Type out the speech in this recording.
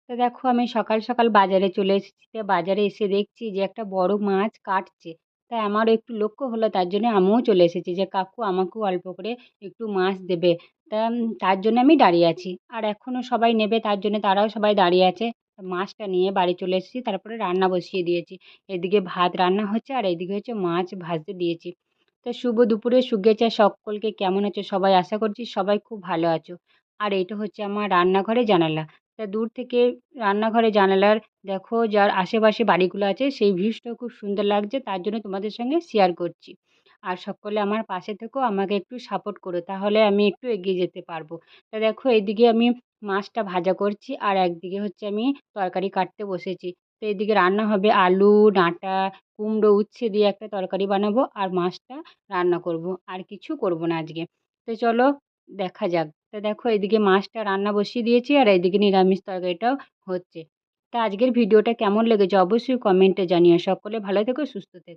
তো দেখো আমি সকাল সকাল বাজারে চলে এসেছি। তো বাজারে এসে দেখছি যে একটা বড় মাছ কাটছে। তাই আমারও একটু লক্ষ্য হলো, তার জন্য আমিও চলে এসেছি যে কাকু আমাকেও অল্প করে একটু মাছ দেবে। তার জন্য আমি দাঁড়িয়ে আছি। আর এখনও সবাই নেবে, তার জন্য তারাও সবাই দাঁড়িয়ে আছে। মাছটা নিয়ে বাড়ি চলে এসেছি, তারপরে রান্না বসিয়ে দিয়েছি। এদিকে ভাত রান্না হচ্ছে আর এদিকে হচ্ছে মাছ ভাজতে দিয়েছি। তো শুভ দুপুরে শুভেচ্ছা সকলকে। কেমন আছো সবাই? আশা করছি সবাই খুব ভালো আছো। আর এটা হচ্ছে আমার রান্নাঘরের জানালা। তা দূর থেকে রান্নাঘরের জানালার দেখো যার আশেপাশে বাড়িগুলো আছে সেই ভিউসটাও খুব সুন্দর লাগছে, তার জন্য তোমাদের সঙ্গে শেয়ার করছি। আর সকলে আমার পাশে থেকেও আমাকে একটু সাপোর্ট করো, তাহলে আমি একটু এগিয়ে যেতে পারবো। তা দেখো এইদিকে আমি মাছটা ভাজা করছি আর একদিকে হচ্ছে আমি তরকারি কাটতে বসেছি। তো এদিকে রান্না হবে আলু, ডাঁটা, কুমড়ো, উচ্ছে দিয়ে একটা তরকারি বানাবো আর মাছটা রান্না করব। আর কিছু করব না আজকে। তো চলো দেখা যাক। তো দেখো এদিকে মাছটা রান্না বসিয়ে দিয়েছি আর এইদিকে নিরামিষ তরকারিটাও হচ্ছে। তা আজকের ভিডিওটা কেমন লেগেছে অবশ্যই কমেন্টে জানিও। সকলে ভালো থেকো, সুস্থ থেকো।